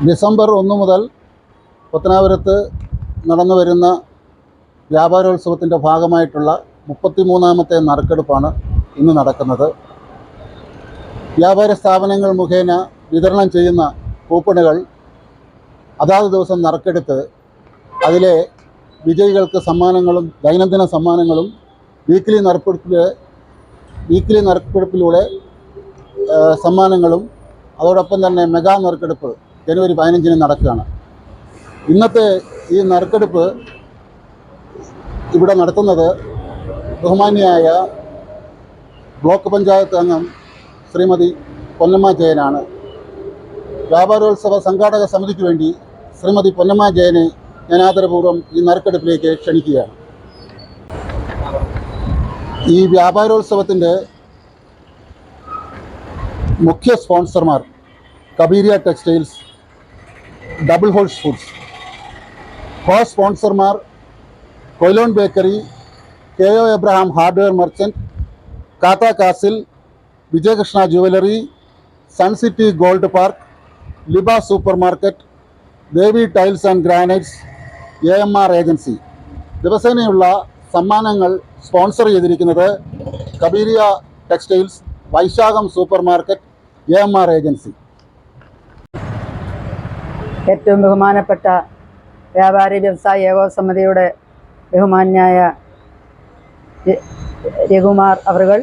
December 1 മുതൽ പത്തനാപുരത്ത് നടന്നു വരുന്ന വ്യാപാരോത്സവത്തിൻ്റെ ഭാഗമായിട്ടുള്ള 33ാമത്തെ നറുക്കെടുപ്പാണ് ഇന്ന് നടക്കുന്നത്. വ്യാപാര സ്ഥാപനങ്ങൾ മുഖേന വിതരണം ചെയ്യുന്ന കൂപ്പണുകൾ അതാത് ദിവസം നറുക്കെടുത്ത് അതിലെ വിജയികൾക്ക് സമ്മാനങ്ങളും ദൈനംദിന സമ്മാനങ്ങളും വീക്കിലി നറുക്കെടുപ്പിലൂടെ സമ്മാനങ്ങളും അതോടൊപ്പം തന്നെ മെഗാ നറുക്കെടുപ്പ് ജനുവരി 15-ന് നടക്കുകയാണ്. ഇന്നത്തെ ഈ നറുക്കെടുപ്പ് ഇവിടെ നടത്തുന്നത് ബഹുമാന്യയായ ബ്ലോക്ക് പഞ്ചായത്ത് അംഗം ശ്രീമതി പൊന്നമ്മ ജയനാണ്. വ്യാപാരോത്സവ സംഘാടക സമിതിക്ക് വേണ്ടി ശ്രീമതി പൊന്നമ്മ ജയനെ ഞാൻ ആദരപൂർവ്വം ഈ നറുക്കെടുപ്പിലേക്ക് ക്ഷണിക്കുകയാണ്. ഈ വ്യാപാരോത്സവത്തിൻ്റെ മുഖ്യ സ്പോൺസർമാർ കബീരിയ textiles, double horse foods. Co സ്പോൺസർമാർ Quilon bakery, KO Abraham hardware merchant, കാത്ത castle, Vijayakrishna jewellery, Suncity gold park, ലിബ super market, Devi tiles and granites, AMR agency. ദിവസേനയുള്ള സമ്മാനങ്ങൾ സ്പോൺസർ ചെയ്തിരിക്കുന്നത് കബീരിയ textiles, Vaishakham super market, AMR agency. ഏറ്റവും ബഹുമാനപ്പെട്ട വ്യാപാരി വ്യവസായ ഏകോപന സമിതിയുടെ ബഹുമാന്യായ രഘുമാർ അവറുകൾ,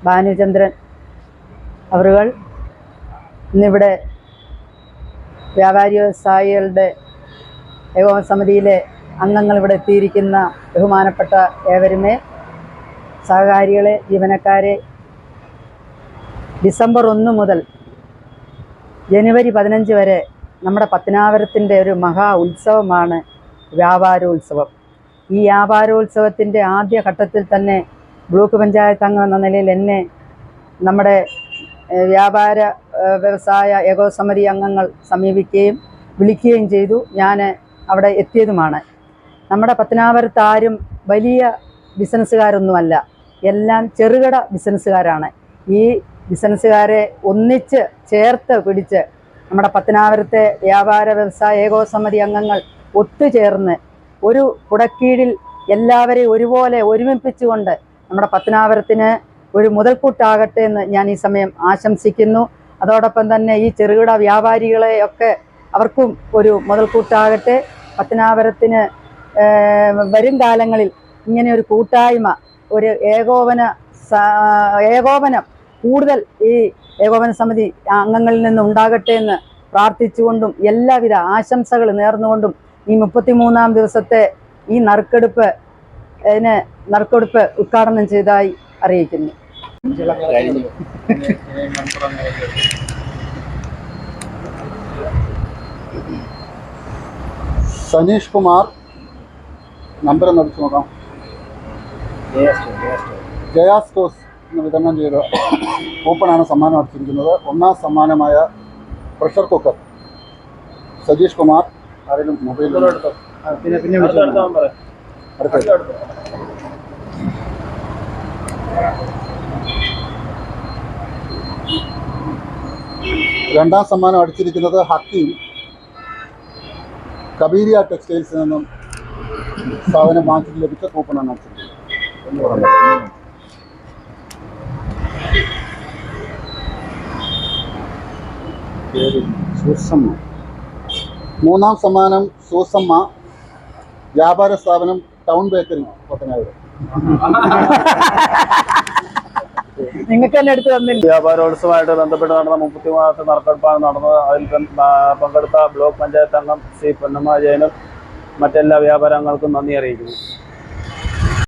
ഭാനുചന്ദ്രൻ അവറുകൾ, ഇന്നിവിടെ വ്യാപാരി വ്യവസായികളുടെ ഏകോപന സമിതിയിലെ അംഗങ്ങൾ ഇവിടെ എത്തിയിരിക്കുന്ന ബഹുമാനപ്പെട്ട ഏവരുമേ, സഹകാരികളെ, ജീവനക്കാരെ, ഡിസംബർ 1 മുതൽ ജനുവരി 15 വരെ നമ്മുടെ പത്തനാപുരത്തിൻ്റെ ഒരു മഹാ ഉത്സവമാണ് വ്യാപാരോത്സവം. ഈ വ്യാപാരോത്സവത്തിൻ്റെ ആദ്യ ഘട്ടത്തിൽ തന്നെ ബ്ലോക്ക് പഞ്ചായത്ത് അംഗം എന്ന നിലയിൽ എന്നെ നമ്മുടെ വ്യാപാര വ്യവസായ ഏകോപന സമിതി അംഗങ്ങൾ സമീപിക്കുകയും വിളിക്കുകയും ചെയ്തു. ഞാൻ അവിടെ എത്തിയതുമാണ്. നമ്മുടെ പത്തനാപുരത്ത് ആരും വലിയ ബിസിനസ്സുകാരൊന്നുമല്ല, എല്ലാം ചെറുകിട ബിസിനസ്സുകാരാണ്. ഈ ബിസിനസ്സുകാരെ ഒന്നിച്ച് ചേർത്ത് പിടിച്ച് നമ്മുടെ പത്തനാപുരത്തെ വ്യാപാര വ്യവസായ ഏകോപന സമിതി അംഗങ്ങൾ ഒത്തുചേർന്ന് ഒരു കുടക്കീഴിൽ എല്ലാവരെയും ഒരുപോലെ ഒരുമിപ്പിച്ചുകൊണ്ട് നമ്മുടെ പത്തനാപുരത്തിന് ഒരു മുതൽക്കൂട്ടാകട്ടെ എന്ന് ഞാൻ ഈ സമയം ആശംസിക്കുന്നു. അതോടൊപ്പം തന്നെ ഈ ചെറുകിട വ്യാപാരികളെയൊക്കെ അവർക്കും ഒരു മുതൽക്കൂട്ടാകട്ടെ. പത്തനാപുരത്തിന് വരും കാലങ്ങളിൽ ഇങ്ങനെ ഒരു കൂട്ടായ്മ, ഒരു ഏകോപനം കൂടുതൽ ഈ ഏകോപന സമിതി അംഗങ്ങളിൽ നിന്ന് ഉണ്ടാകട്ടെ എന്ന് പ്രാർത്ഥിച്ചുകൊണ്ടും എല്ലാവിധ ആശംസകൾ നേർന്നുകൊണ്ടും ഈ 33ാം ദിവസത്തെ ഈ നറുക്കെടുപ്പ് ഉദ്ഘാടനം ചെയ്തതായി അറിയിക്കുന്നു. സനീഷ് കുമാർ, നമ്പർ ഒന്ന് അടിച്ചു നോക്കാം. ജയാസ്റ്റോസ് എന്ന് വിതരണം ചെയ്ത കൂപ്പണാണ് സമ്മാനം അടിച്ചിരിക്കുന്നത്. 1ാം സമ്മാനമായ പ്രഷർ കുക്കർ. സജീഷ് കുമാർ, ആരെങ്കിലും മൊബൈൽ അടുത്ത 2ാം സമ്മാനം അടിച്ചിരിക്കുന്നത് ഹക്കീം, കബീരിയ ടെക്സ്റ്റൈൽസിൽ നിന്നും സാധനം വാങ്ങിച്ചിട്ട് ലഭിച്ച കൂപ്പണാണ് അടിച്ചിരിക്കുന്നത്. 3ാം സമ്മാനം സൂസമ്മ, വ്യാപാര സ്ഥാപനം ടൗൺ ബേക്കറി, പത്തനാപുരം. നിങ്ങൾക്ക് തന്നെ എടുത്ത് തന്നില്ല. വ്യാപാരോത്സവമായിട്ട് ബന്ധപ്പെട്ട് നടന്ന 33ാമത്തെ നറുക്കെടുപ്പാണ് നടന്നത്. അതിൽ പങ്കെടുത്ത ബ്ലോക്ക് പഞ്ചായത്ത് അംഗം ശ്രീ പൊന്നമ്മ ജയനും മറ്റെല്ലാ വ്യാപാര അംഗങ്ങൾക്കും നന്ദി അറിയിക്കുന്നു.